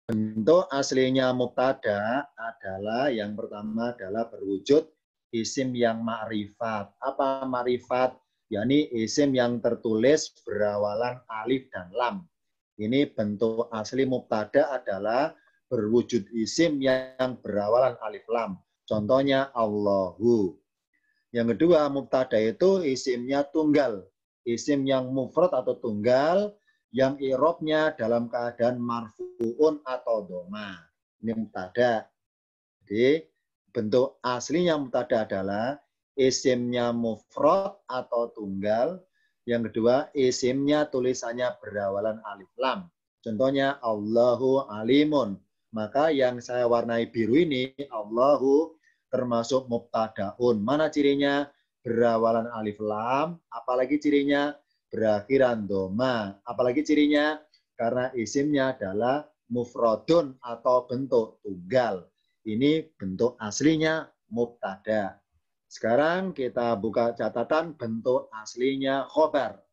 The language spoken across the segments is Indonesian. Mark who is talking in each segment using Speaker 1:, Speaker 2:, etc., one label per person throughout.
Speaker 1: Bentuk aslinya mubtada adalah yang pertama adalah berwujud isim yang ma'rifat. Apa ma'rifat? Yakni isim yang tertulis berawalan alif dan lam. Ini bentuk asli mubtada adalah berwujud isim yang berawalan alif lam. Contohnya Allahu. Yang kedua, mubtada itu isimnya tunggal. Isim yang mufrad atau tunggal yang i'rabnya dalam keadaan marfu'un atau doma. Ini mubtada. Jadi bentuk aslinya mubtada adalah isimnya mufrad atau tunggal. Yang kedua, isimnya tulisannya berawalan alif lam. Contohnya Allahu alimun. Maka yang saya warnai biru ini Allahu termasuk mubtadaun. Mana cirinya? Berawalan alif lam, apalagi cirinya berakhiran doma. Apalagi cirinya? Karena isimnya adalah mufradun atau bentuk tunggal. Ini bentuk aslinya mubtada. Sekarang kita buka catatan bentuk aslinya khobar.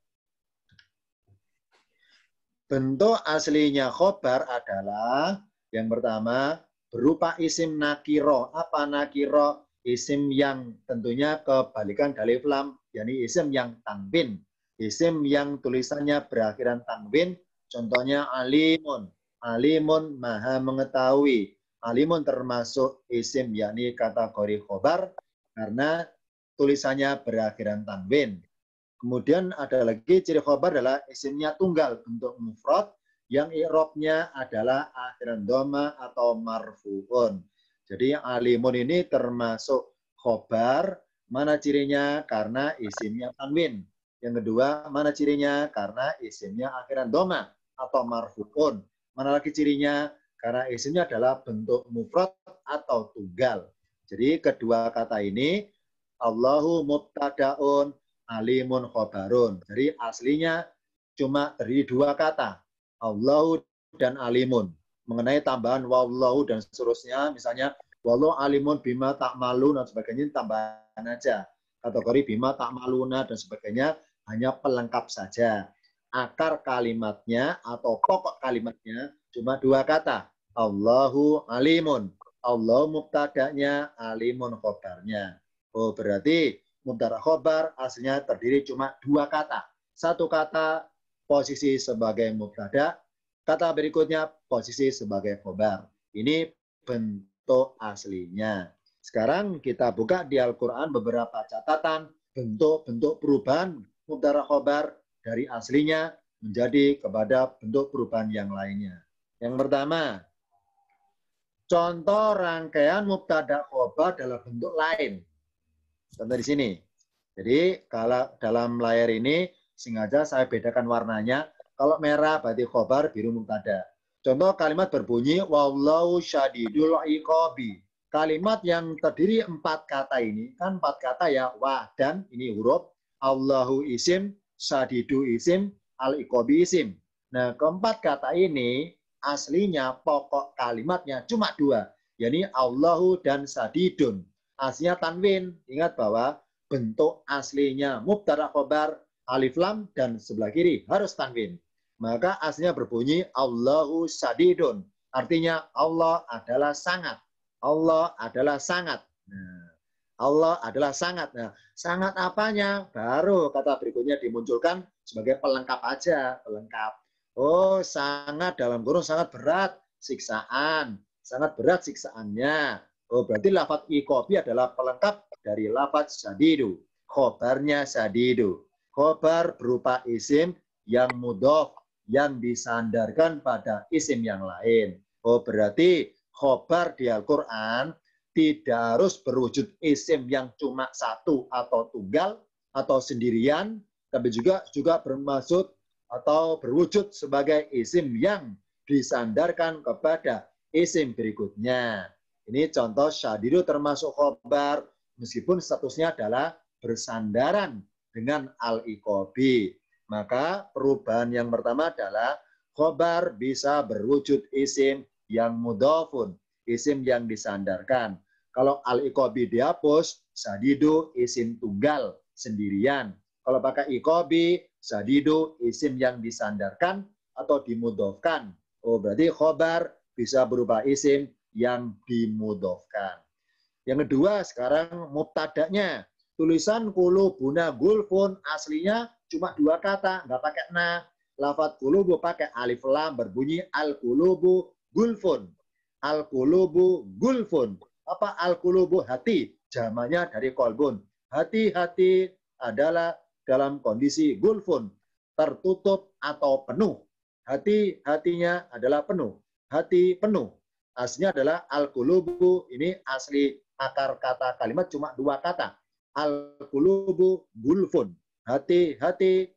Speaker 1: Bentuk aslinya khobar adalah yang pertama berupa isim nakiro. Apa nakiro? Isim yang tentunya kebalikan dari lam, yakni isim yang tanwin. Isim yang tulisannya berakhiran tanwin, contohnya alimun. Alimun maha mengetahui. Alimun termasuk isim yakni kategori khobar karena tulisannya berakhiran tanwin. Kemudian ada lagi ciri khobar adalah isimnya tunggal bentuk mufrad yang i'rabnya adalah akhiran doma atau marfu'un. Jadi alimun ini termasuk khobar. Mana cirinya? Karena isimnya tanwin. Yang kedua, mana cirinya? Karena isimnya akhiran doma atau marfu'un. Mana lagi cirinya? Karena isimnya adalah bentuk mufrad atau tunggal. Jadi kedua kata ini Allahu mubtadaun, alimun khobarun. Jadi aslinya cuma terdiri dua kata, Allahu dan alimun. Mengenai tambahan wallahu dan seterusnya, misalnya wallahu alimun bima ta'malun dan sebagainya, tambahan aja. Kategori bima ta'maluna dan sebagainya hanya pelengkap saja. Akar kalimatnya atau pokok kalimatnya cuma dua kata, Allahu alimun. Allahu mubtadanya, alimun khobarnya. Oh, berarti mubtada khobar aslinya terdiri cuma dua kata. Satu kata posisi sebagai mubtada, kata berikutnya posisi sebagai khobar. Ini bentuk aslinya. Sekarang kita buka di Al-Quran beberapa catatan bentuk-bentuk perubahan mubtada khobar dari aslinya menjadi kepada bentuk perubahan yang lainnya. Yang pertama, contoh rangkaian mubtada khobar dalam bentuk lain. Contoh di sini. Jadi kalau dalam layar ini sengaja saya bedakan warnanya. Kalau merah berarti khobar, biru mubtada. Contoh kalimat berbunyi wallahu syadidul iqabi. Kalimat yang terdiri 4 kata ini, kan 4 kata ya, wah dan ini huruf, Allahu isim, syadidu isim, al-iqabi isim. Nah, keempat kata ini aslinya pokok kalimatnya cuma 2, yakni Allahu dan syadidun. Aslinya tanwin. Ingat bahwa bentuk aslinya mubtada khobar alif lam dan sebelah kiri harus tanwin. Maka aslinya berbunyi Allahu sadidun. Artinya Allah adalah sangat. Allah adalah sangat. Nah, Allah adalah sangat. Nah, sangat apanya? Baru kata berikutnya dimunculkan sebagai pelengkap aja, pelengkap. Oh, sangat dalam kurung sangat berat siksaan. Sangat berat siksaannya. Oh, berarti lafaz iqabi adalah pelengkap dari lafaz sadidu. Khobarnya sadidu. Khobar berupa isim yang mudhof, yang disandarkan pada isim yang lain. Oh, berarti khobar di Al-Quran tidak harus berwujud isim yang cuma satu atau tunggal atau sendirian, tapi juga bermaksud atau berwujud sebagai isim yang disandarkan kepada isim berikutnya. Ini contoh syadidu termasuk khobar, meskipun statusnya adalah bersandaran dengan al-iqabi. Maka perubahan yang pertama adalah khobar bisa berwujud isim yang mudhofun, isim yang disandarkan. Kalau al-iqabi dihapus, syadidu isim tunggal, sendirian. Kalau pakai iqabi, syadidu isim yang disandarkan atau dimudhofkan. Oh, berarti khobar bisa berupa isim yang dimudhofkan. Yang kedua sekarang mubtada'nya. Tulisan kulubuna gulfun aslinya cuma 2 kata, nggak pakai na. Lafadz kulubu pakai alif lam berbunyi al-kulubu gulfun. Al-kulubu gulfun. Apa al-kulubu? Hati. Jamannya dari kolbun. Hati-hati adalah dalam kondisi gulfun. Tertutup atau penuh. Hati-hatinya adalah penuh. Hati penuh. Aslinya adalah al-kulubu. Ini asli akar kata kalimat cuma 2 kata. Al-kulubu gulfun. Hati-hati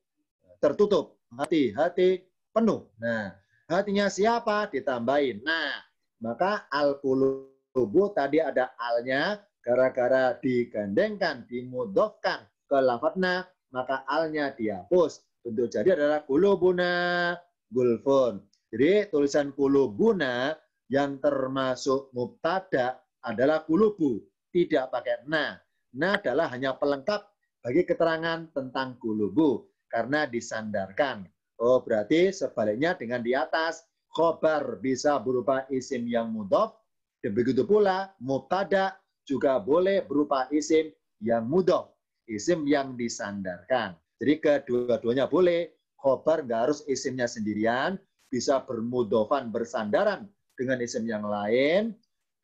Speaker 1: tertutup. Hati-hati penuh. Nah, hatinya siapa? Ditambahin. Nah, maka al-kulubu tadi ada alnya. Gara-gara digandengkan, dimudhofkan ke lafadzna, maka alnya dihapus. Bentuk jadi adalah kulubuna gulfun. Jadi tulisan kulubuna yang termasuk mubtada adalah kulubu, tidak pakai na. Na adalah hanya pelengkap bagi keterangan tentang kulubu karena disandarkan. Oh, berarti sebaliknya dengan di atas, khobar bisa berupa isim yang mudhof, dan begitu pula mubtada juga boleh berupa isim yang mudhof, isim yang disandarkan. Jadi kedua-duanya boleh. Khobar nggak harus isimnya sendirian, bisa bermudhofan bersandaran dengan isim yang lain.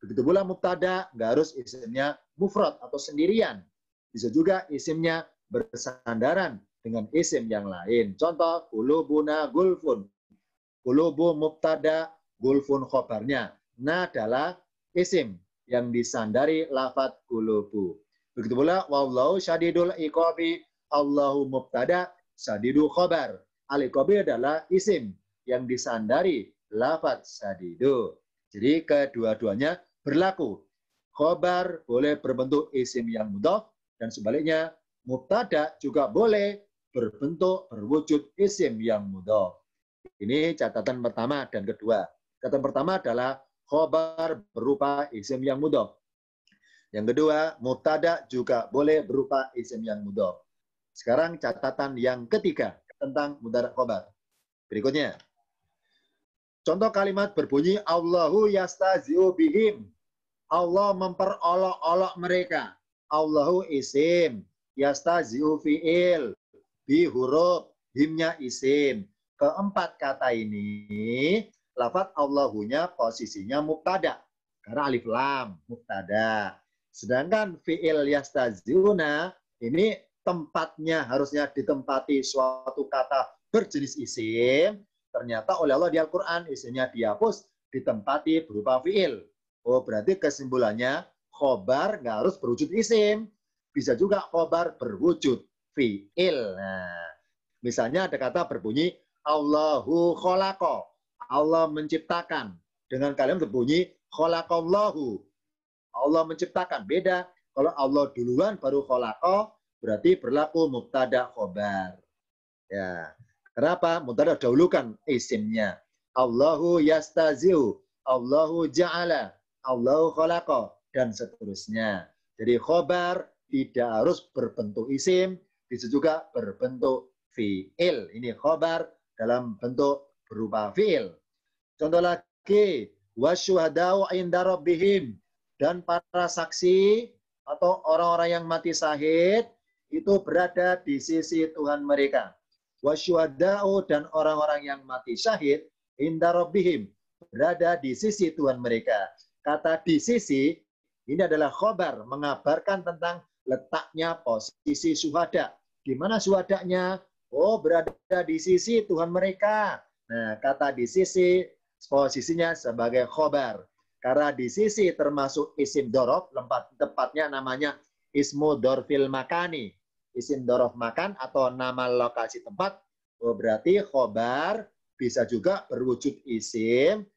Speaker 1: Begitu pula mubtada nggak harus isimnya mufrad atau sendirian. Bisa juga isimnya bersandaran dengan isim yang lain. Contoh kulubuna gulfun. Kulubu mubtada, gulfun khobarnya. Na adalah isim yang disandari lafadz kulubu. Begitu pula wallahu syadidul iqabi, Allahu mubtada, syadidu khobar. Al-iqabi adalah isim yang disandari lafadz syadidu. Jadi kedua-duanya berlaku. Khobar boleh berbentuk isim yang mudhof dan sebaliknya mubtada juga boleh berbentuk berwujud isim yang mudhof. Ini catatan pertama dan kedua. Catatan pertama adalah khobar berupa isim yang mudhof. Yang kedua, mubtada juga boleh berupa isim yang mudhof. Sekarang catatan yang ketiga tentang mubtada khobar. Berikutnya. Contoh kalimat berbunyi Allahu yastazi'u bihim. Allah memperolok-olok mereka. Allahu isim, yastazi'u fi'il, bi huruf, himnya isim. Keempat kata ini, lafadz Allahunya posisinya mubtada. Karena alif lam, mubtada. Sedangkan fi'il yastazi'una, ini tempatnya harusnya ditempati suatu kata berjenis isim. Ternyata oleh Allah di Al-Quran isimnya dihapus, ditempati berupa fi'il. Oh, berarti kesimpulannya khobar nggak harus berwujud isim. Bisa juga khobar berwujud fi'il. Nah, misalnya ada kata berbunyi Allahu kholaqa. Allah menciptakan. Dengan kalimat berbunyi kholaqallahu. Allah menciptakan. Beda. Kalau Allah duluan baru kholaqa, berarti berlaku mubtada khobar. Ya. Kenapa? Mubtada dahulukan isimnya. Allahu yastazi'u. Allahu ja'ala. Allahu khalaqa. Dan seterusnya. Jadi khobar tidak harus berbentuk isim. Bisa juga berbentuk fi'il. Ini khobar dalam bentuk berupa fi'il. Contoh lagi. Wasyuhadau inda rabbihim. Dan para saksi atau orang-orang yang mati syahid itu berada di sisi Tuhan mereka. Wasyuhadau dan orang-orang yang mati syahid inda rabbihim berada di sisi Tuhan mereka. Kata di sisi ini adalah khobar mengabarkan tentang letaknya posisi syuhada. Di mana syuhadanya? Oh, berada di sisi Tuhan mereka. Nah, kata di sisi posisinya sebagai khobar. Karena di sisi termasuk isim dorof, tepatnya namanya ismu dorfil makani. Isim dorof makan atau nama lokasi tempat, oh, berarti khobar bisa juga berwujud isim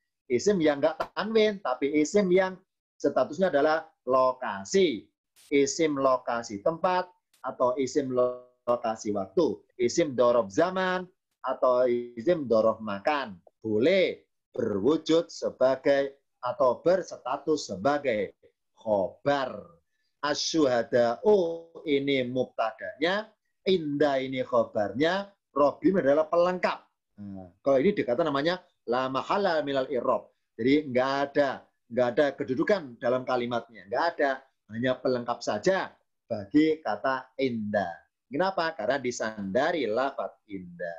Speaker 1: yang nggak tanwin, tapi isim yang statusnya adalah lokasi. Isim lokasi tempat atau isim lokasi waktu. Isim dorof zaman atau isim dorof makan. Boleh berwujud sebagai atau berstatus sebagai khobar. Asyuhada'u ini mubtadanya, inda ini khobarnya, robim adalah pelengkap. Nah, kalau ini dikata namanya la mahala minal i'rab. Jadi nggak ada kedudukan dalam kalimatnya, nggak ada, hanya pelengkap saja bagi kata inda. Kenapa? Karena disandari lafaz inda.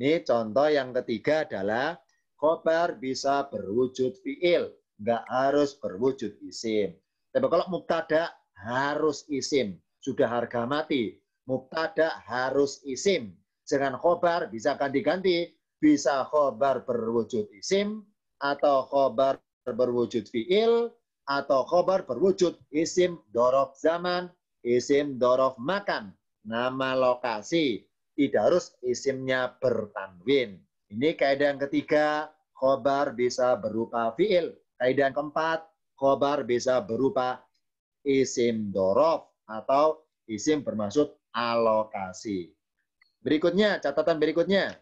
Speaker 1: Ini contoh yang ketiga adalah khobar bisa berwujud fiil, nggak harus berwujud isim. Tapi kalau mubtada harus isim, sudah harga mati. Mubtada harus isim. Sedangkan khobar bisa ganti-ganti, bisa khobar berwujud isim, atau khobar berwujud fiil, atau khobar berwujud isim dorof zaman, isim dorof makan, nama lokasi. Tidak harus isimnya bertanwin. Ini kaidah yang ketiga, khobar bisa berupa fiil. Kaidah yang keempat, khobar bisa berupa isim dorof atau isim bermaksud alokasi. Berikutnya, catatan berikutnya.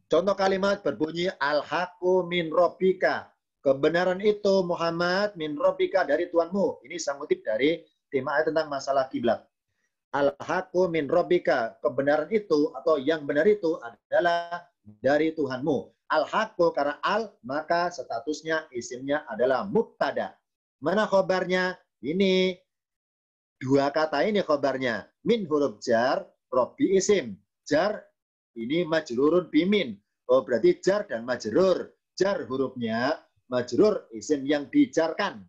Speaker 1: Contoh kalimat berbunyi al-haqqu min rabbika. Kebenaran itu Muhammad min rabbika dari Tuhanmu. Ini sang kutip dari tema ayat tentang masalah kiblat. Al-haqqu min rabbika. Kebenaran itu atau yang benar itu adalah dari Tuhanmu. Al-haqqu karena al, maka statusnya isimnya adalah mubtada. Mana khobarnya? Ini dua kata ini khobarnya. Min huruf jar, robbi isim. Jar ini majrurun bimin. Oh berarti jar dan majrur. Jar hurufnya, majrur isim yang dijarkan.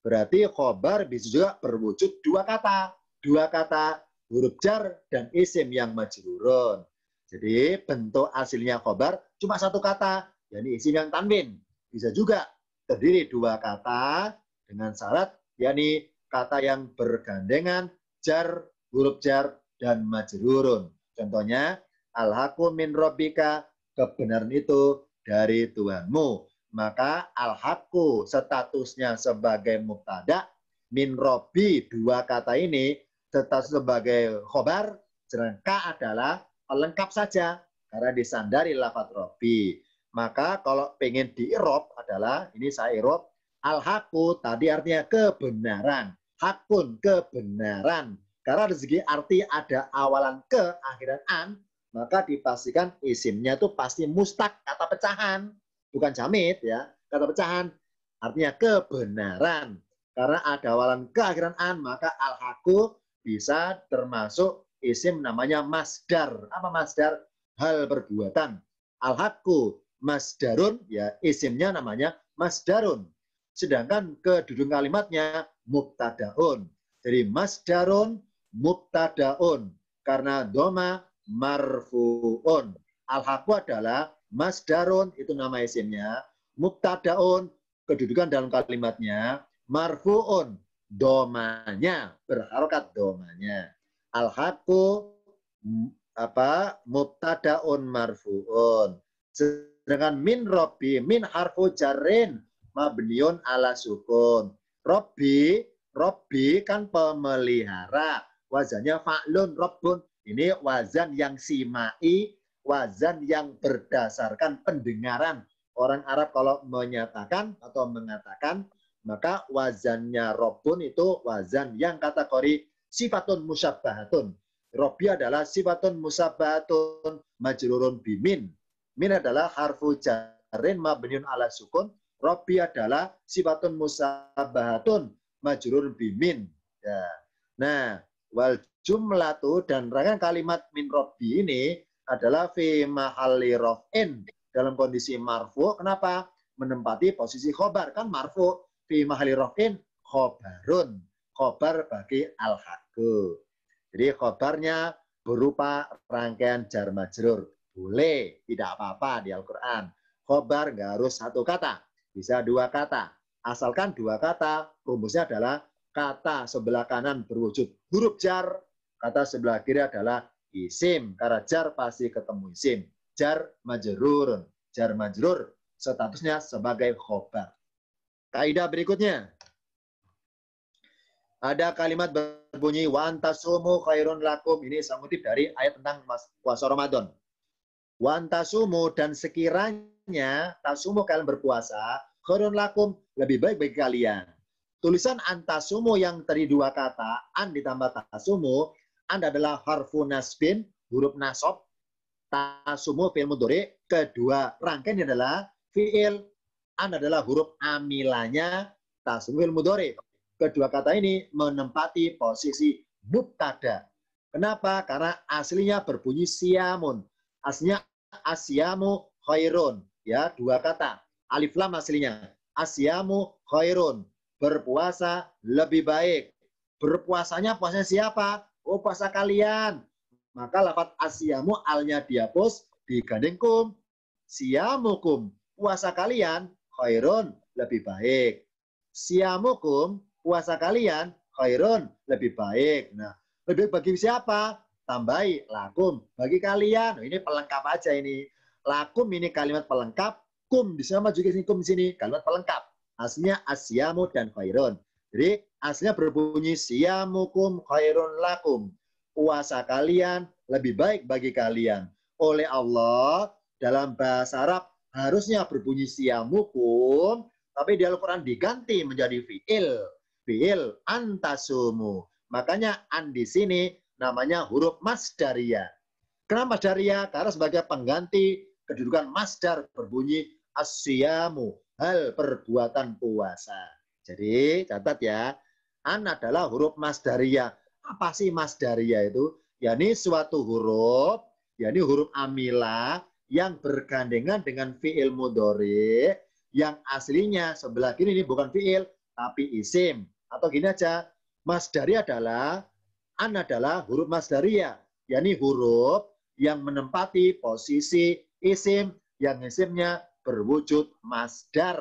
Speaker 1: Berarti khobar bisa juga berwujud dua kata. Dua kata huruf jar dan isim yang majrurun. Jadi bentuk aslinya khobar cuma satu kata, yakni isim yang tanwin. Bisa juga terdiri dua kata dengan syarat, yakni kata yang bergandengan jar, huruf jar, dan majrurun. Contohnya, al-haqqu min rabbika, kebenaran itu dari Tuhanmu. Maka al-haqqu statusnya sebagai mubtada, min robbi dua kata ini tetap sebagai khobar, sedangkan ka adalah pelengkap saja karena disandari lafaz robbi. Maka kalau pengen di-irob adalah, ini saya irob, al-haqqu tadi artinya kebenaran. Hakun kebenaran. Karena dari segi arti ada awalan ke, akhiran an, maka dipastikan isimnya itu pasti mustak, kata pecahan. Bukan jamid ya, kata pecahan. Artinya kebenaran. Karena ada awalan ke, akhiran an, maka al-haqqu bisa termasuk isim namanya masdar. Apa masdar? Hal perbuatan. Al-haqqu masdarun, ya isimnya namanya masdarun. Sedangkan kedudukan kalimatnya mubtadaun. Jadi masdarun mubtadaun. Karena doma marfuun. Al-haqqu adalah masdarun, itu nama isimnya. Mubtadaun, kedudukan dalam kalimatnya. Marfuun, domanya, berharokat domanya. Al-haqqu mubtadaun marfuun. Sedangkan min robbi, min harfu jarrin, mabniun ala sukun. Robbi kan pemelihara. Wazannya fa'lun, robbun. Ini wazan yang simai, wazan yang berdasarkan pendengaran. Orang Arab kalau menyatakan atau mengatakan, maka wazannya robbun itu wazan yang kategori sifatun musabbahatun. Robbi adalah sifatun musabbahatun majrurun bimin. Min adalah harfu jarrin mabniun ala sukun. Robbi adalah sifatun musabbahatun majrurun bimin. Ya. Nah, wal jumlatu dan rangkaian kalimat min robbi ini adalah fi mahalli raf'in, dalam kondisi marfu. Kenapa? Menempati posisi khobar. Kan marfu. Fi mahalli raf'in khobarun. Khobar bagi al-haqqu. Jadi khobarnya berupa rangkaian jar majrur. Boleh, tidak apa-apa di Al-Quran. Khobar nggak harus satu kata, bisa dua kata. Asalkan dua kata, rumusnya adalah kata sebelah kanan berwujud huruf jar, kata sebelah kiri adalah isim. Karena jar pasti ketemu isim. Jar majrur. Jar majrur statusnya sebagai khobar. Kaidah berikutnya. Ada kalimat berbunyi wa antasumu khairun lakum. Ini saya kutip dari ayat tentang puasa Ramadan. Wa antasumu, dan sekiranya tasumu kalian berpuasa, khairun lakum, lebih baik bagi kalian. Tulisan antasumu yang tadi dua kata, an ditambah tasumu, an adalah harfu nasbin, huruf nasab, tasumu fi'il mudhari, kedua rangkaian adalah fi'il An adalah huruf amilanya tasrifil mudhari. Kedua kata ini menempati posisi mubtada. Kenapa? Karena aslinya berbunyi siamun. Aslinya asyamu khairun. Ya, dua kata. Alif lam aslinya. Asyamu khairun. Berpuasa lebih baik. Berpuasanya puasa siapa? Oh, puasa kalian. Maka lafaz asyamu alnya dihapus digandeng kum. Siamukum. Puasa kalian khairun lebih baik. Siamukum. Puasa kalian khairun lebih baik. Nah, lebih bagi siapa? Tambahi lakum bagi kalian. Ini pelengkap aja ini. Lakum ini kalimat pelengkap. Kum di sana juga sini kum di sini kalimat pelengkap. Aslinya asyamu dan khairun. Jadi aslinya berbunyi siyamukum khairun lakum. Puasa kalian lebih baik bagi kalian. Oleh Allah dalam bahasa Arab harusnya berbunyi siyamukum, tapi di Al-Quran diganti menjadi fi'il. Fi'il antasumu. Makanya an di sini namanya huruf masdariyah. Kenapa masdariyah? Karena sebagai pengganti kedudukan masdar berbunyi asyamu, hal perbuatan puasa. Jadi catat ya, an adalah huruf masdariyah. Apa sih masdariyah itu? Yakni suatu huruf, yakni huruf amilah yang bergandengan dengan fi'il mudhari yang aslinya sebelah kiri ini bukan fi'il tapi isim. Atau gini aja, masdari adalah an adalah huruf masdariyah, yakni huruf yang menempati posisi isim yang isimnya berwujud masdar.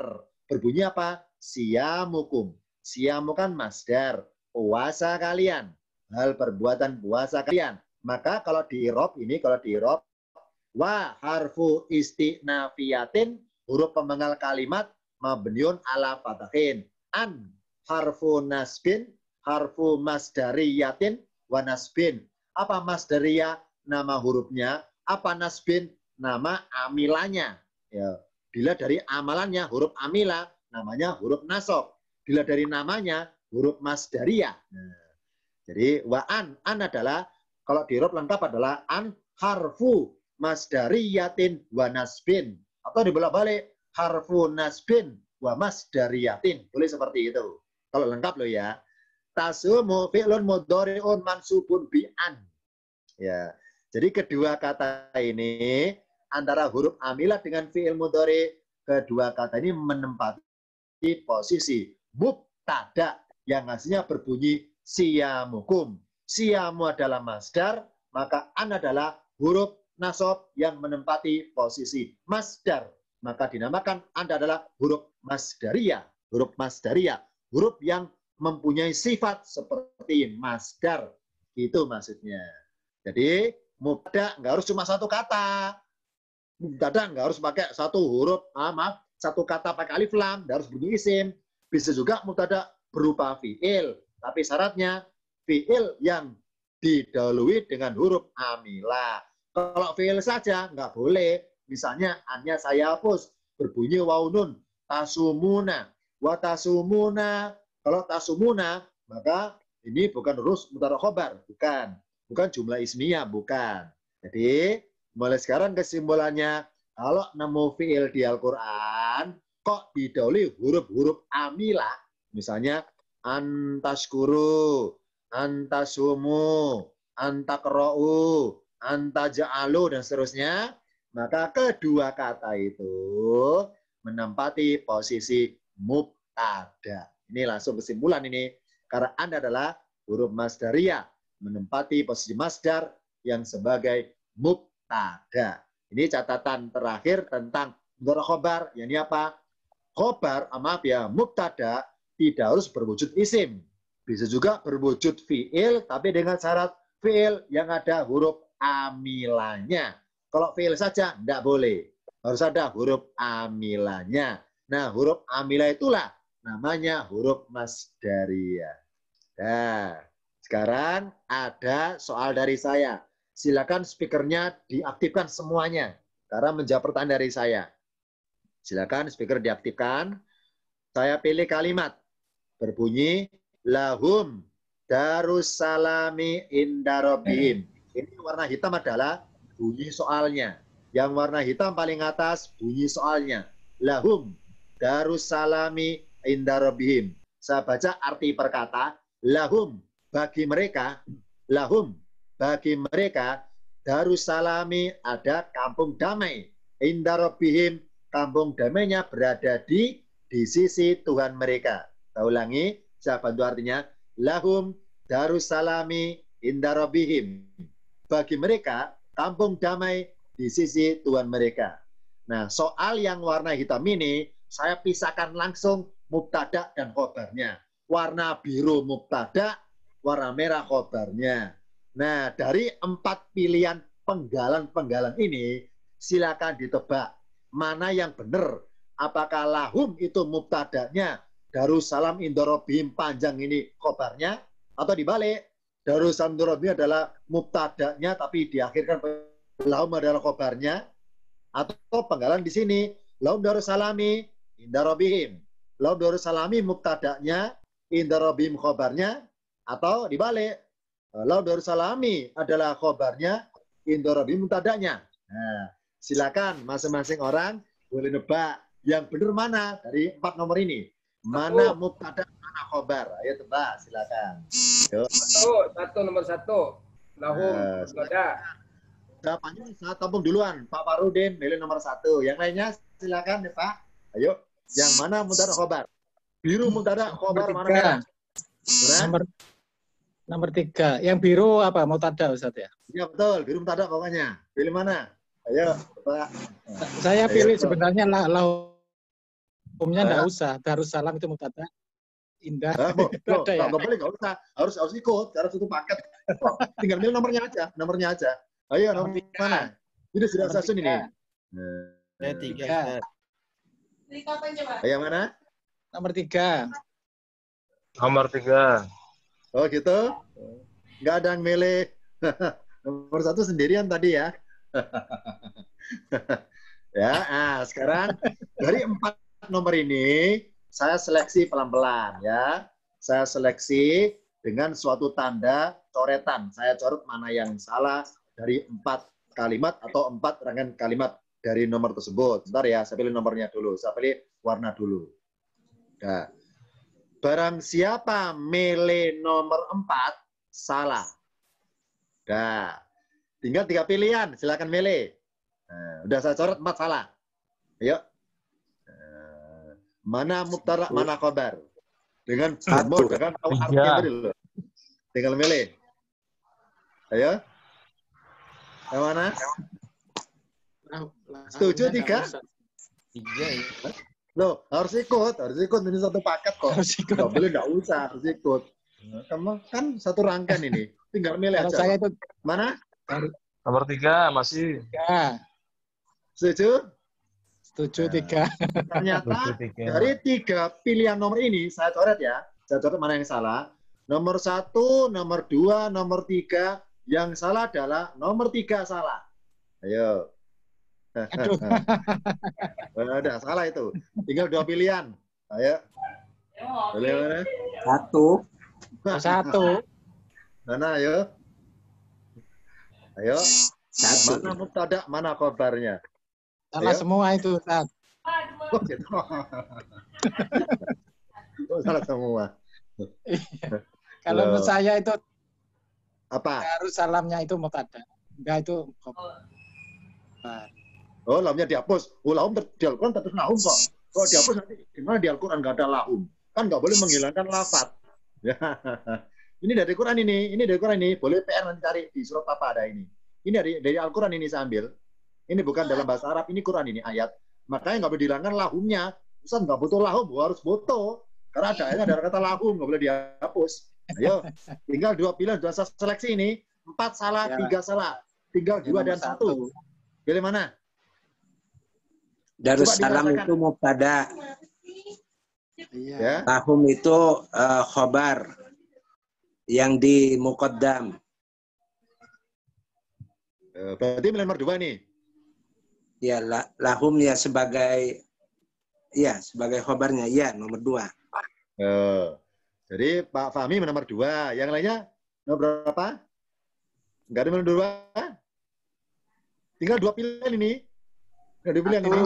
Speaker 1: Berbunyi apa? Siyamukum. Siyamu kan masdar. Puasa kalian. Hal perbuatan puasa kalian. Maka kalau di i'rab ini, kalau di i'rab wa harfu istinafiyatin, huruf pemenggal kalimat mabniun ala fatahin. An harfu nasbin, harfu masdariyatin wa nasbin. Apa masdariyah? Nama hurufnya. Apa nasbin? Nama amilanya. Ya. Bila dari amalannya huruf amila, namanya huruf nasab. Bila dari namanya huruf masdariyah. Nah, jadi wa an adalah kalau di i'rab lengkap adalah an harfu masdariyatin wa nasbin, atau dibolak-balik harfu nasbin wa masdariyatin. Boleh seperti itu. Kalau lengkap loh ya. Tasumu fi'lun mudhari'un mansubun bi an. Ya. Jadi kedua kata ini antara huruf amilah dengan fi'il mudhari, kedua kata ini menempati posisi mubtada yang hasilnya berbunyi siyamukum. Siyamu adalah masdar, maka an adalah huruf nasab yang menempati posisi masdar. Maka dinamakan an adalah huruf masdariyah. Huruf masdariyah. Huruf yang mempunyai sifat seperti masdar. Itu maksudnya. Jadi mubtada nggak harus cuma satu kata. Mubtada nggak harus pakai satu huruf, satu kata pakai alif lam, nggak harus bunyi isim. Bisa juga mubtada berupa fi'il, tapi syaratnya fi'il yang didahului dengan huruf amilah. Kalau fi'il saja nggak boleh. Misalnya annya saya hapus, berbunyi waunun, tasumuna, watasumuna. Kalau tasumuna, maka ini bukan huruf mubtada khobar, bukan jumlah ismiyah, bukan. Jadi mulai sekarang kesimpulannya, kalau nemu fi'il di Al-Quran kok didahului huruf-huruf amilah, misalnya antaskuru, antasumu, antakra'u, antaja'alu, dan seterusnya, maka kedua kata itu menempati posisi mubtada. Ini langsung kesimpulan ini. Karena Anda adalah huruf masdariyah, menempati posisi masdar yang sebagai mubtada. Ini catatan terakhir tentang mudhari khobar. Yang ini apa? Khobar, maaf ya, mubtada tidak harus berwujud isim. Bisa juga berwujud fi'il, tapi dengan syarat fi'il yang ada huruf amilanya. Kalau fi'il saja, tidak boleh. Harus ada huruf amilanya. Nah, huruf amilah itulah namanya huruf masdariyah. Nah, sekarang ada soal dari saya. Silakan speakernya diaktifkan semuanya. Karena menjawab pertanyaan dari saya. Silakan speaker diaktifkan. Saya pilih kalimat. Berbunyi, lahum darussalami inda rabbihim. Ini warna hitam adalah bunyi soalnya. Yang warna hitam paling atas bunyi soalnya. Lahum darussalami inda rabbihim. Saya baca arti perkata, lahum, bagi mereka, lahum, bagi mereka, darussalami ada kampung damai. Inda rabbihim, kampung damainya berada di sisi Tuhan mereka. Saya ulangi, saya bantu artinya, lahum, darussalami inda rabbihim. Bagi mereka, kampung damai di sisi Tuhan mereka. Nah, soal yang warna hitam ini, saya pisahkan langsung mubtada dan khobarnya. Warna biru mubtada, warna merah khobarnya. Nah, dari 4 pilihan penggalan-penggalan ini, silakan ditebak mana yang benar. Apakah lahum itu mubtadanya, darussalam inda rabbihim panjang ini khobarnya, atau dibalik, darussalam inda rabbihim adalah mubtadanya tapi diakhirkan lahum adalah khobarnya, atau penggalan di sini lahum darussalami inda rabbihim. Lahum darussalami mubtadanya, inda rabbihim khobarnya, atau dibalik, lahum darussalami adalah khobarnya, inda rabbihim mubtadanya. Nah, silakan masing-masing orang boleh nebak yang benar mana dari 4 nomor ini. Mana mubtada, mana khobar. Ayo tebak, silakan. Yuk.
Speaker 2: Nomor satu. Lahum mubtada.
Speaker 1: Jawabannya saya tampung duluan. Pak Farudin milih nomor 1. Yang lainnya silakan ya Pak. Ayo. Yang mana mubtada khobar? Biru mubtada khobar mana merah?
Speaker 3: Nomor 3. Yang biru apa? Mubtada Ustaz ya?
Speaker 1: Iya betul. Biru mubtada pokoknya. Pilih mana? Ayo Pak.
Speaker 3: Saya pilih sebenarnya lahumnya enggak usah. Darussalam itu mubtada. Indah.
Speaker 1: Nggak boleh, nggak usah. Harus ikut. Harus itu paket. Tinggal milih nomornya aja. Nomornya aja. Ayo, nomor mana? Ini sudah sasun ini.
Speaker 4: Saya 3.
Speaker 1: Ayo mana?
Speaker 3: Nomor 3.
Speaker 4: Nomor 3.
Speaker 1: Oh gitu? Nggak ada yang milih. Nomor 1 sendirian tadi ya. Ya, nah sekarang dari 4 nomor ini saya seleksi pelan-pelan ya. Saya seleksi dengan suatu tanda coretan. Saya coret mana yang salah dari 4 kalimat atau 4 rangkaian kalimat dari nomor tersebut. Sebentar ya, saya pilih nomornya dulu. Saya pilih warna dulu. Nah, barang siapa milih nomor 4, salah. Nah, tinggal 3 pilihan, silakan milih. Nah, udah saya coret 4 salah. Ayo. Mana mubtada, mana khobar? Dengan dengan tahu artinya dulu. Tinggal milih. Ayo. Yang mana? Setuju 3?
Speaker 4: 3 ya.
Speaker 1: Loh, harus ikut ini satu paket kok. Nggak boleh, nggak usah, harus ikut. Kamu kan satu rangkaian ini, tinggal milih aja.
Speaker 3: Saya itu
Speaker 1: mana?
Speaker 4: Nomor 3 masih.
Speaker 3: 3.
Speaker 1: Setuju?
Speaker 3: Setuju 3.
Speaker 1: Ternyata dari 3 pilihan nomor ini saya coret ya. Saya coret mana yang salah. Nomor 1, nomor 2, nomor 3. Yang salah adalah nomor 3 salah. Ayo.
Speaker 3: Aduh.
Speaker 1: Udah salah itu. Tinggal 2 pilihan. Ayo. Pilih mana?
Speaker 3: 1.
Speaker 1: Mana ayo? Ayo. Mana mubtada, mana khobarnya?
Speaker 3: Salah semua itu, Ustaz.
Speaker 1: Oh, gitu. Oh, salah semua.
Speaker 3: Kalau menurut saya itu
Speaker 1: apa?
Speaker 3: Darussalamnya itu mubtada. Enggak itu khobar.
Speaker 1: Oh, lamnya dihapus. Oh, lahum di Al-Quran tetap lahum kok. Kalau dihapus nanti gimana di Al-Quran nggak ada lahum? Kan nggak boleh menghilangkan lafaz. Ya. Ini dari Quran ini dari Quran ini. Boleh PR nanti cari di surat apa ada ini. Ini dari Al-Quran ini saya ambil. Ini bukan dalam bahasa Arab, ini Quran ini ayat. Makanya nggak boleh dihilangkan lahumnya. Ustaz nggak butuh lahum, harus butuh. Karena ada ayatnya ada kata lahum, nggak boleh dihapus. Ayo, tinggal 2 pilihan, 2 seleksi ini. 4 salah, 3 salah. Tinggal 2 dan 1. Pilih mana?
Speaker 5: Darussalam itu mubtada.
Speaker 1: Ya.
Speaker 5: Lahum itu khobar yang di muqaddam.
Speaker 1: Berarti milih nomor 2 nih.
Speaker 5: Ya, lahum ya sebagai khobarnya. Ya, nomor 2.
Speaker 1: Jadi Pak Fahmi nomor 2. Yang lainnya nomor berapa? Enggak ada nomor 2. Tinggal 2 pilihan ini. Enggak dipilih yang ini.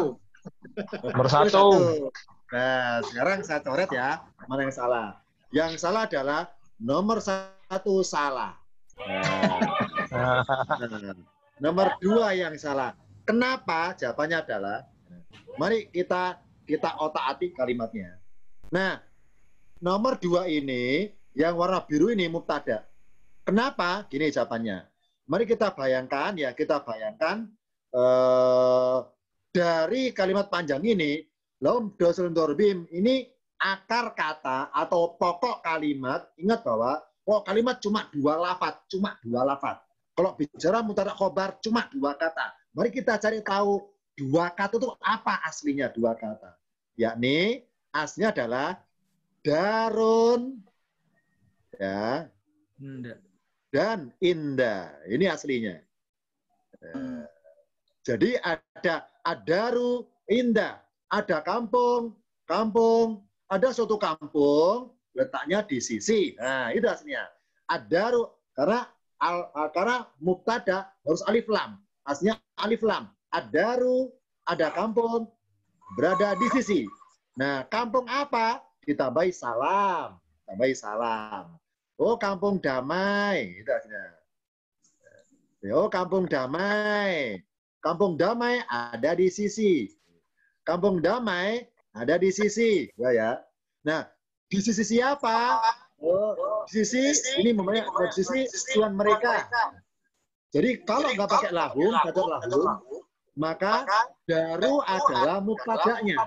Speaker 4: Nomor 1.
Speaker 1: Nah, sekarang saya coret ya, mana yang salah. Yang salah adalah nomor 1 salah. Nah, nomor 2 yang salah. Kenapa? Jawabannya adalah, mari kita otak-atik kalimatnya. Nah, nomor 2 ini, yang warna biru ini mubtada. Kenapa? Gini jawabannya. Mari kita bayangkan dari kalimat panjang ini, lahum dosul dorbim, ini akar kata atau pokok kalimat. Ingat bahwa pokok kalimat cuma 2 lafaz. Kalau bicara mubtada khobar cuma 2 kata. Mari kita cari tahu 2 kata itu apa aslinya 2 kata. Yakni aslinya adalah darun, ya, dan indah. Ini aslinya. Jadi ada adaru, indah. Ada kampung, ada suatu kampung letaknya di sisi. Nah, itu aslinya. Adaru, karena mubtada harus alif lam. Aslinya alif lam. Adaru, ada kampung, berada di sisi. Nah, kampung apa? Ditambahi salam. Oh, kampung damai. Itu aslinya. Oh, kampung damai. Kampung damai ada di sisi. Kampung damai ada di sisi. Ya. Nah, di sisi siapa? Oh, di sisi ini memangnya di sisi Tuhan mereka. Jadi kalau nggak pakai lahum, maka daru adalah mubtada'nya.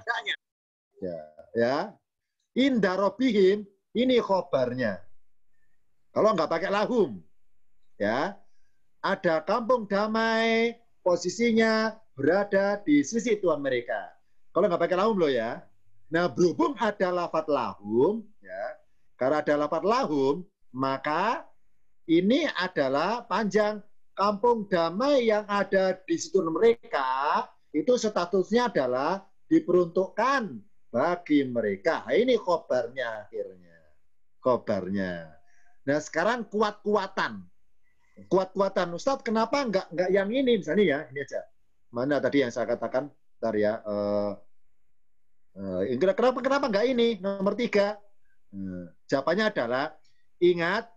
Speaker 1: Ya. Inda robihim ini khobarnya. Kalau nggak pakai lahum, ya. Ada kampung damai, posisinya berada di sisi Tuhan mereka. Kalau nggak pakai lahum loh ya. Nah, berhubung ada lafadz lahum, ya, karena ada lafadz lahum, maka ini adalah panjang. Kampung damai yang ada di situ mereka, itu statusnya adalah diperuntukkan bagi mereka. Nah, ini khobarnya akhirnya. Khobarnya. Nah, sekarang kuat-kuatan. Ustadz, kenapa nggak yang ini? Misalnya ya, ini aja. Mana tadi yang saya katakan? Bentar ya. Kenapa nggak ini? Nomor 3. Jawabannya adalah, ingat,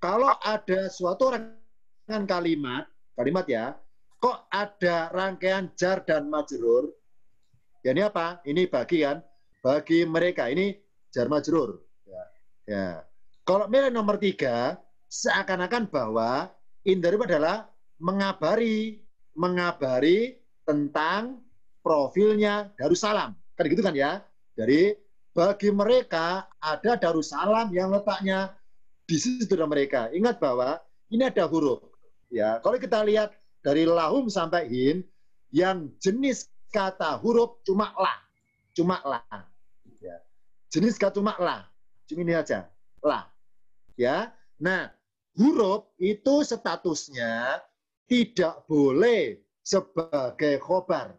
Speaker 1: kalau ada suatu rangkaian kalimat ya, kok ada rangkaian jar dan majrur, ya ini apa? Ini bagi mereka. Ini jar majrur. Ya. Kalau milih nomor 3, seakan-akan bahwa indar adalah mengabari tentang profilnya Darussalam. Kan gitu kan ya. Jadi bagi mereka ada Darussalam yang letaknya di situ mereka. Ingat bahwa ini ada huruf. Ya, kalau kita lihat dari lahum sampai hin, yang jenis kata huruf cuma la. Ya. Jenis kata cuma la. Cuma ini aja. La. Ya. Nah, huruf itu statusnya tidak boleh sebagai khobar.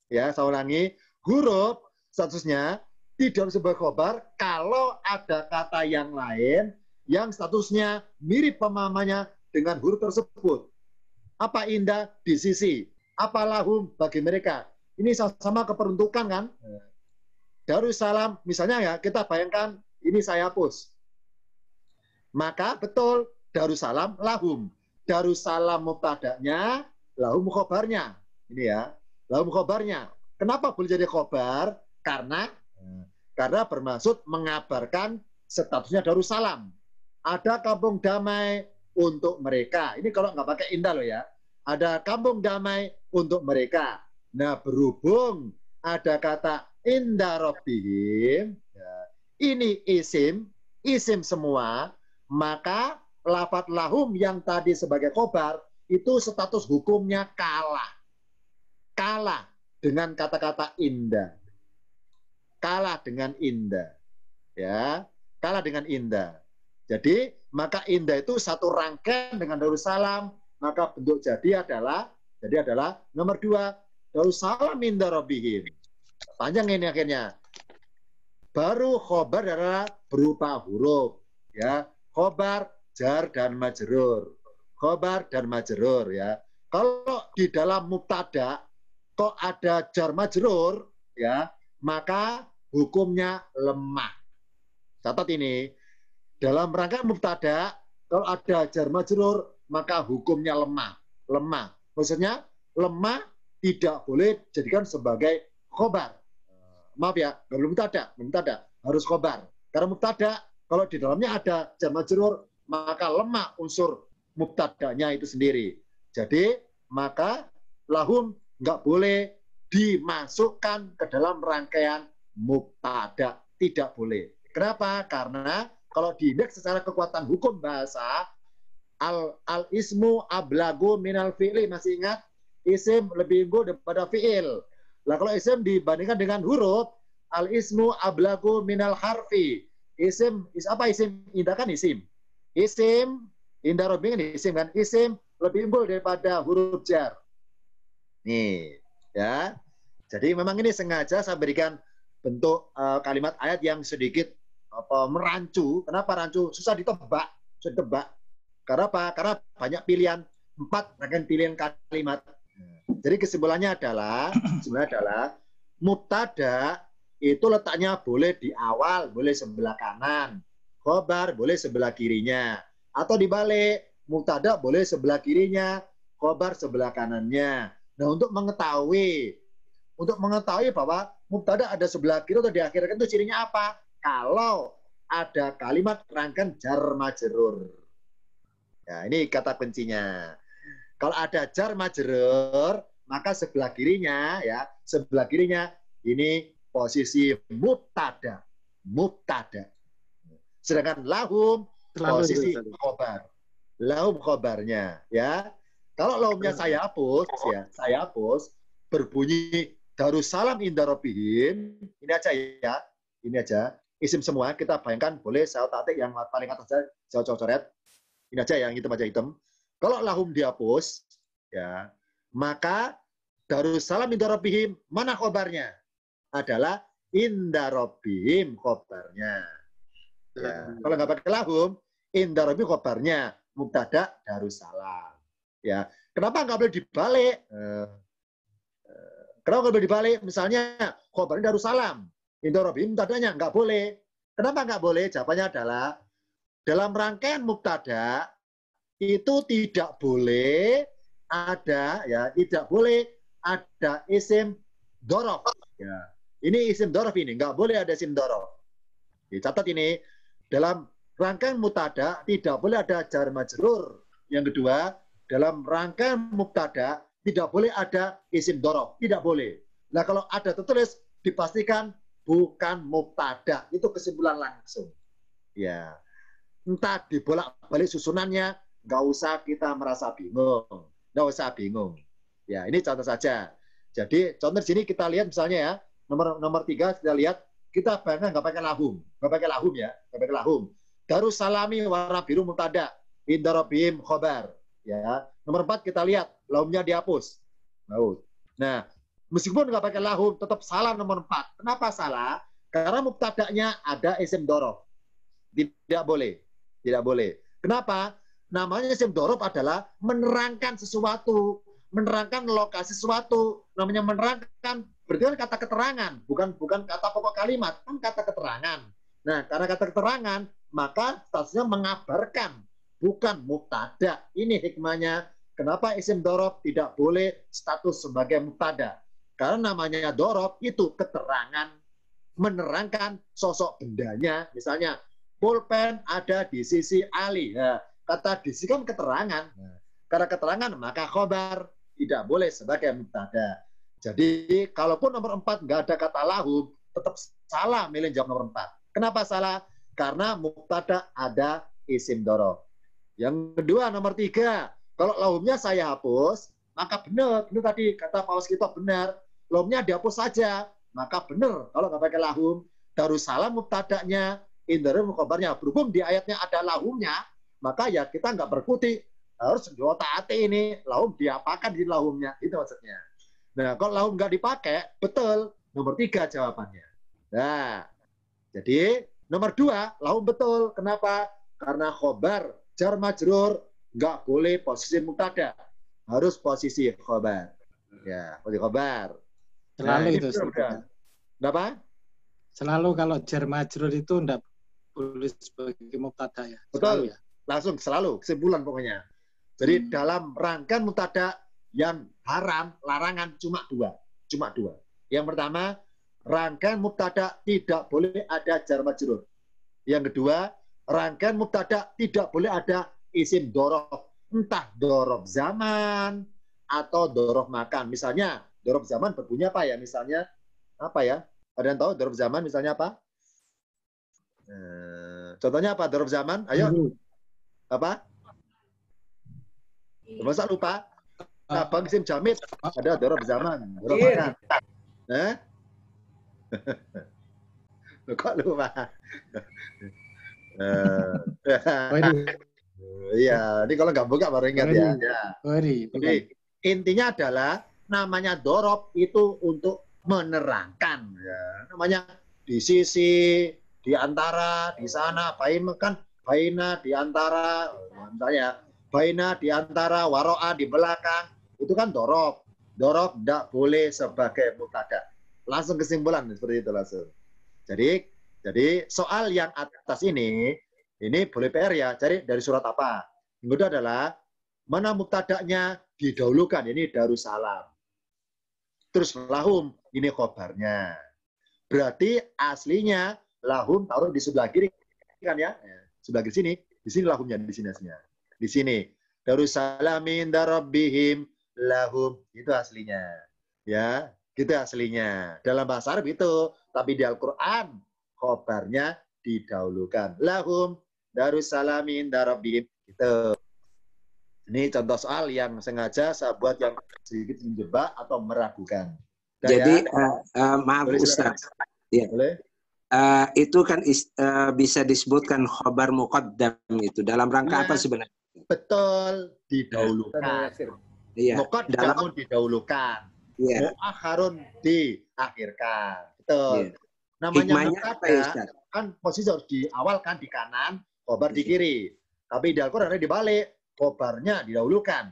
Speaker 1: Ya, saya ulangi. Huruf statusnya tidak boleh sebagai khobar kalau ada kata yang lain yang statusnya mirip pemahamannya dengan huruf tersebut. Apa indah di sisi? Apa lahum bagi mereka? Ini sama-sama keperuntukan kan? Darussalam, misalnya ya, kita bayangkan ini saya hapus. Maka betul Darussalam lahum. Darussalam mubtada'nya, lahum khobarnya. Ini ya, lahum khobarnya. Kenapa boleh jadi khobar? Karena bermaksud mengabarkan statusnya Darussalam. Ada kampung damai untuk mereka. Ini kalau nggak pakai indah loh ya. Ada kampung damai untuk mereka. Nah, berhubung ada kata inda rabbihim, ya, ini isim semua, maka lafadz lahum yang tadi sebagai khobar itu status hukumnya kalah dengan kata-kata indah. Kalah dengan indah. Ya, kalah dengan indah. Jadi, maka indah itu satu rangkaian dengan Darussalam, maka bentuk jadi adalah nomor 2, Darussalam inda rabbihim. Panjang ini akhirnya. Baru khobar adalah berupa huruf, ya. Khobar, jar dan majrur. Khobar dan majrur, ya. Kalau di dalam mubtada kok ada jar majrur, ya, maka hukumnya lemah. Catat ini, dalam rangka mubtada, kalau ada jar majrur, maka hukumnya lemah. Lemah. Maksudnya, lemah tidak boleh dijadikan sebagai khobar. Maaf ya, nggak boleh mubtada, harus khobar. Karena mubtada, kalau di dalamnya ada jar majrur, maka lemah unsur mubtadanya itu sendiri. Jadi, maka lahum nggak boleh dimasukkan ke dalam rangkaian mubtada. Tidak boleh. Kenapa? Karena kalau diindeks secara kekuatan hukum bahasa, al-ismu ablagu minal fi'li. Masih ingat? Isim lebih unggul daripada fi'il. Lah kalau isim dibandingkan dengan huruf, al-ismu ablagu minal harfi. Isim, apa isim? Indah kan isim. Isim, indah robing kan isim kan? Isim lebih unggul daripada huruf jar. Nih, ya. Jadi memang ini sengaja saya berikan bentuk kalimat ayat yang sedikit merancu. Kenapa rancu? Susah ditebak. Karena apa? Karena banyak pilihan, 4 rangkaian pilihan kalimat. Jadi kesimpulannya adalah mubtada itu letaknya boleh di awal, boleh sebelah kanan. Khobar boleh sebelah kirinya. Atau dibalik, mubtada boleh sebelah kirinya, khobar sebelah kanannya. Nah, untuk mengetahui bahwa mubtada ada sebelah kiri atau di akhir itu cirinya apa? Kalau ada kalimat rangkaian jar majrur. Ya, ini kata kuncinya. Kalau ada jar majrur, maka sebelah kirinya ini posisi mubtada. Sedangkan lahum posisi khobar. Lahum khobarnya, ya. Kalau lahumnya saya hapus, berbunyi Darussalam inda rabbihim. Ini aja. Isim semua, kita bayangkan, boleh saya tatik yang paling atas saja, saya coret. Ini aja yang hitam aja hitam. Kalau lahum dihapus, ya, maka Darussalam inda rabbihim, mana khobarnya? Adalah inda rabbihim khobarnya. Ya. Kalau nggak pakai lahum, inda rabbihim khobarnya, mubtada Darussalam. Ya. Kenapa nggak boleh dibalik? Kenapa nggak boleh dibalik? Misalnya, khobarnya Darussalam. Inda rabbihim mubtadanya nggak boleh. Kenapa nggak boleh? Jawabannya adalah, dalam rangkaian mubtada, itu tidak boleh ada isim dorof. Ya. Ini isim dorof ini, nggak boleh ada isim dorof. Dicatat ini, dalam rangkaian mubtada tidak boleh ada jar majrur. Yang kedua, dalam rangkaian mubtada tidak boleh ada isim dorof, tidak boleh. Nah, kalau ada tertulis, dipastikan bukan mubtada. Itu kesimpulan langsung. Ya, entah dibolak-balik susunannya, nggak usah kita merasa bingung. Nggak usah bingung. Ya, ini contoh saja. Jadi, contoh di sini kita lihat misalnya ya, nomor 3 kita lihat, kita bayangkan nggak pakai lahum ya, nggak pakai lahum. Darussalami warabiru mubtada, inda rabbihim khobar. Ya, nomor 4 kita lihat, lahumnya dihapus. Nah, meskipun nggak pakai lahum, tetap salah nomor 4. Kenapa salah? Karena mubtadanya ada isim dorof. Tidak boleh. Kenapa? Namanya isim dorof adalah menerangkan sesuatu, menerangkan lokasi sesuatu. Namanya menerangkan berarti kan kata keterangan, bukan kata pokok kalimat, kan kata keterangan. Nah, karena kata keterangan, maka statusnya mengabarkan, bukan mubtada. Ini hikmahnya. Kenapa isim dorof tidak boleh status sebagai mubtada? Karena namanya dorof itu keterangan, menerangkan sosok bendanya. Misalnya, pulpen ada di sisi Ali. Nah, kata di sisi kan keterangan. Karena keterangan, maka khobar tidak boleh sebagai mubtada. Jadi, kalaupun nomor 4 nggak ada kata lahum, tetap salah milih jawab nomor 4. Kenapa salah? Karena mubtada ada isim dorof. Yang kedua, nomor 3. Kalau lahumnya saya hapus, maka benar. Benar tadi, kata Pak Waskito benar. Lahumnya dihapus saja, maka benar. Kalau nggak pakai lahum, Darussalam mubtadanya, inda rabbihim khobarnya. Berhubung di ayatnya ada lahumnya, maka ya kita nggak berkutik. Harus diotak-atik ini, lahum diapakan di lahumnya. Itu maksudnya. Nah, kalau lahum nggak dipakai, betul. Nomor 3 jawabannya. Nah, jadi nomor 2, lahum betul. Kenapa? Karena khobar, jar majrur, nggak boleh posisi mubtada. Harus posisi khobar. Ya, posisi khobar.
Speaker 3: Selalu
Speaker 1: Nah,
Speaker 3: itu.
Speaker 1: Kenapa?
Speaker 3: Selalu kalau jar majrur itu enggak boleh sebagai mubtada ya. Selalu
Speaker 1: Betul.
Speaker 3: ya.
Speaker 1: Langsung selalu kesimpulan pokoknya. Jadi dalam rangkaian mubtada yang haram, larangan cuma dua. Cuma dua. Yang pertama, rangkaian mubtada tidak boleh ada jar majrur. Yang kedua, rangkaian mubtada tidak boleh ada isim dorof. Entah dorof zaman atau dorof makan. Misalnya, dorof zaman berbunyi apa ya? Misalnya, apa ya? Ada yang tahu dorof zaman misalnya apa? Contohnya apa dorof zaman? Ayo. Apa? Masa lupa? Bang isim jamid ada dorof zaman, dorof makan. Kok lupa? Iya, ini kalau nggak buka baru ingat ya. Jadi intinya adalah namanya dorof itu untuk menerangkan. Ya. Namanya di sisi, di antara, di sana, baina di antara, misalnya baina di antara, waro'a di belakang, itu kan dorof. Dorof tidak boleh sebagai mubtada. Langsung kesimpulan seperti itu langsung. Jadi soal yang atas ini boleh PR ya, cari dari surat apa. Yang kedua adalah mana mubtada'nya didahulukan, ini Darussalam. Terus lahum, ini khobarnya. Berarti aslinya lahum taruh di sebelah kiri kan ya? Sebelah kiri sini, di sini lahumnya di sini aslinya. Di sini Darussalamin darabbihim lahum, itu aslinya. Ya, gitu aslinya. Dalam bahasa Arab itu, tapi di Al-Qur'an khobarnya didahulukan. Lahum Darussalamin darabbihim. Gitu. Ini contoh soal yang sengaja saya buat yang sedikit menjebak atau meragukan.
Speaker 5: Jadi
Speaker 1: ya?
Speaker 5: Maaf Ustaz. Ya.
Speaker 1: Boleh?
Speaker 5: Itu kan bisa disebutkan khobar muqaddam itu dalam rangka apa sebenarnya?
Speaker 1: Betul, didahulukan.
Speaker 5: Iya.
Speaker 1: Muqaddam didahulukan.
Speaker 5: Iya.
Speaker 1: Mu'akhirun diakhirkan. Betul.
Speaker 5: Iya.
Speaker 1: Namanya
Speaker 5: mubtada
Speaker 1: kan posisi harus di awal kan di kanan, khobar di kiri. Tapi di Al-Qur'an ada dibalik, khobarnya didahulukan.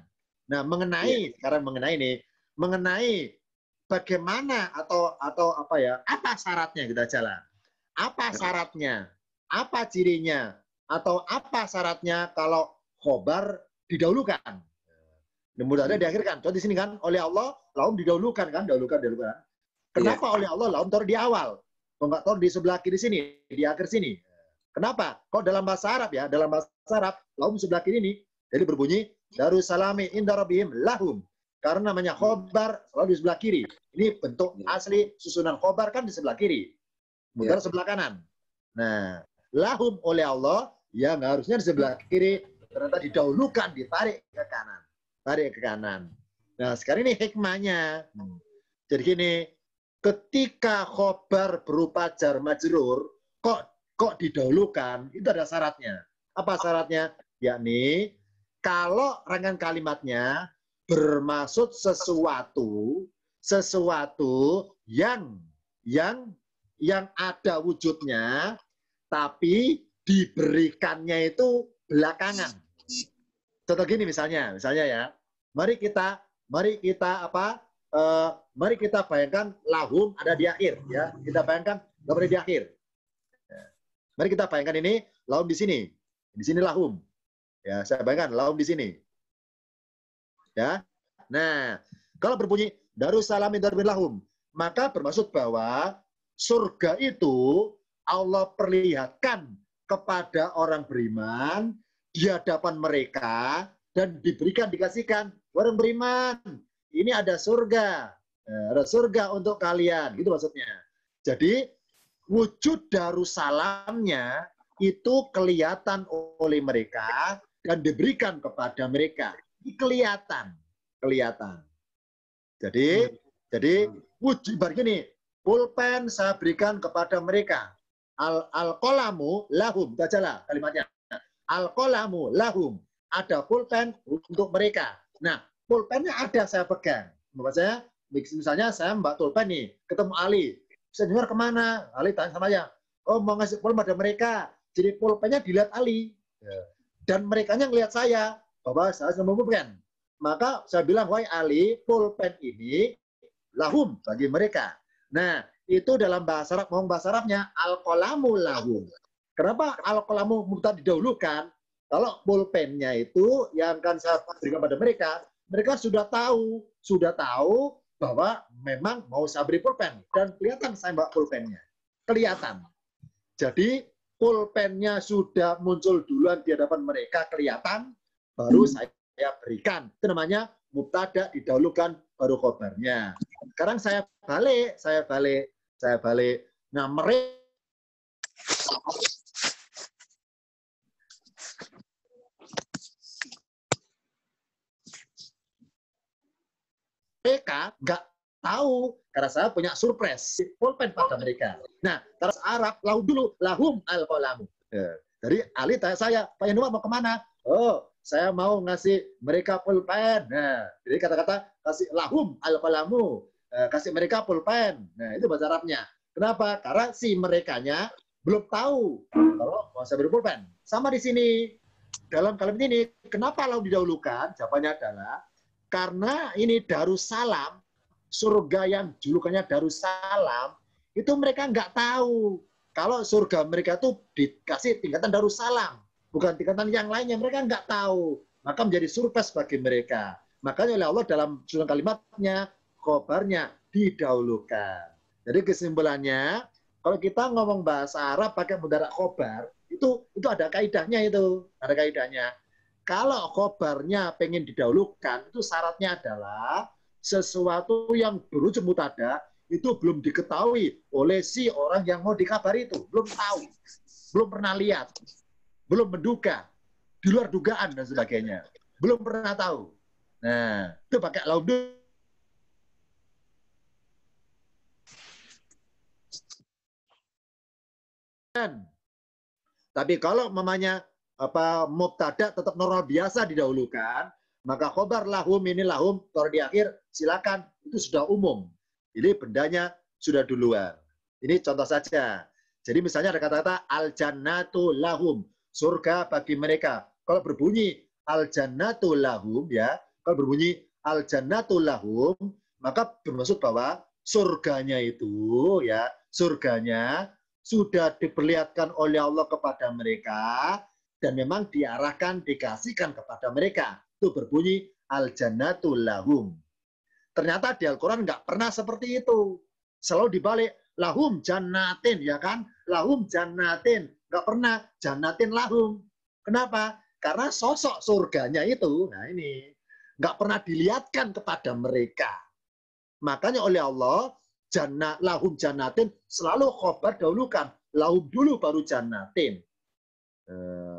Speaker 1: Nah, sekarang mengenai bagaimana atau apa ya? Apa syaratnya kita jalan? Apa syaratnya? Apa cirinya? Atau apa syaratnya kalau khobar didahulukan? Mudah-mudahan diakhirkan. Contoh di sini kan oleh Allah lahum didahulukan kan, dahulukan. Kenapa oleh Allah lahum taruh di awal? Kok nggak taruh di sebelah kiri sini, di akhir sini? Kenapa? Kok dalam bahasa Arab ya, dalam bahasa Arab lahum sebelah kiri ini jadi berbunyi Darussalami inda rabbihim lahum. Karena namanya khobar selalu di sebelah kiri. Ini bentuk asli susunan khobar kan di sebelah kiri. Mudah sebelah kanan. Nah, lahum oleh Allah yang harusnya di sebelah kiri ternyata didahulukan, ditarik ke kanan. Tarik ke kanan. Nah, sekarang ini hikmahnya. Jadi gini, ketika khobar berupa jar majrur, kok didahulukan, itu ada syaratnya. Apa syaratnya? Yakni, kalau rangkaian kalimatnya bermaksud sesuatu yang ada wujudnya, tapi diberikannya itu belakangan. Contoh gini misalnya ya, mari kita bayangkan lahum ada di akhir ya, kita bayangkan nggak boleh di akhir. Mari kita bayangkan ini lahum di sini lahum, ya saya bayangkan lahum di sini, ya. Nah kalau berbunyi Darussalamin darabbihim lahum, maka bermaksud bahwa surga itu Allah perlihatkan kepada orang beriman di hadapan mereka dan dikasihkan orang beriman. Ini ada surga untuk kalian, gitu maksudnya. Jadi wujud Darussalamnya itu kelihatan oleh mereka dan diberikan kepada mereka. Ini kelihatan. Jadi wujud begini, pulpen saya berikan kepada mereka. Al-qalamu lahum, bacalah kalimatnya. Al-qalamu lahum, ada pulpen untuk mereka. Nah, pulpennya ada saya pegang. Misalnya saya Mbak Tulpen nih, ketemu Ali. Senior kemana? Ali tanya sama saya. Oh, mau ngasih pulpen pada mereka. Jadi pulpennya dilihat Ali. Dan mereka ngelihat saya, bahwa saya sudah pulpen. Maka saya bilang, wahai Ali, pulpen ini lahum bagi mereka. Nah, itu dalam bahasa Arab, ngomong bahasa Arabnya al-qalamu lahum. Kenapa al-qalamu mubtada didahulukan? Kalau pulpennya itu yang akan saya berikan pada mereka sudah tahu bahwa memang mau saya beri pulpen dan kelihatan saya bawa pulpennya. Kelihatan. Jadi pulpennya sudah muncul duluan di hadapan mereka, kelihatan, baru saya berikan. Itu namanya mubtada didahulukan baru khobarnya. Sekarang saya balik. Nah, mereka nggak tahu karena saya punya surprise pulpen pada mereka. Nah, bahasa Arab lahum dulu, lahum al-qalamu. Jadi Ali tanya saya, Pak Yanuar mau kemana? Oh, saya mau ngasih mereka pulpen. Nah, jadi kata-kata kasih lahum al-qalamu, kasih mereka pulpen. Nah, itu bahasa Arabnya. Kenapa? Karena si merekanya belum tahu kalau mau saya beri pulpen. Sama di sini. Dalam kalimat ini, kenapa lahum didahulukan? Jawabannya adalah karena ini Darussalam, surga yang julukannya Darussalam, itu mereka nggak tahu kalau surga mereka itu dikasih tingkatan Darussalam, bukan tingkatan yang lainnya. Mereka nggak tahu, maka menjadi surprise bagi mereka. Makanya oleh Allah dalam susunan kalimatnya, khobarnya didahulukan. Jadi kesimpulannya, kalau kita ngomong bahasa Arab pakai mudhari' khobar, itu ada kaidahnya itu, ada kaidahnya. Kalau khobarnya pengen didahulukan, itu syaratnya adalah sesuatu yang berujung mubtada itu belum diketahui oleh si orang yang mau dikabari itu. Belum tahu, belum pernah lihat, belum menduga, di luar dugaan dan sebagainya. Belum pernah tahu. Nah, itu pakai lahum dulu. Tapi kalau mamanya mubtada tetap normal biasa didahulukan, maka khobar lahum ini lahum kalau di akhir silakan, itu sudah umum. Jadi bendanya sudah duluan. Ini contoh saja. Jadi misalnya ada kata-kata al-jannatu lahum, surga bagi mereka. Kalau berbunyi al-jannatu lahum ya, kalau berbunyi al-jannatu lahum, maka bermaksud bahwa surganya itu ya, surganya sudah diperlihatkan oleh Allah kepada mereka dan memang diarahkan, dikasihkan kepada mereka. Itu berbunyi al-jannatu lahum. Ternyata di Al-Quran nggak pernah seperti itu. Selalu dibalik lahum jannatin, ya kan? Lahum jannatin. Nggak pernah jannatin lahum. Kenapa? Karena sosok surganya itu, nah ini, nggak pernah dilihatkan kepada mereka. Makanya oleh Allah, lahum jannatin selalu khobar dahulukan. Lahum dulu baru jannatin.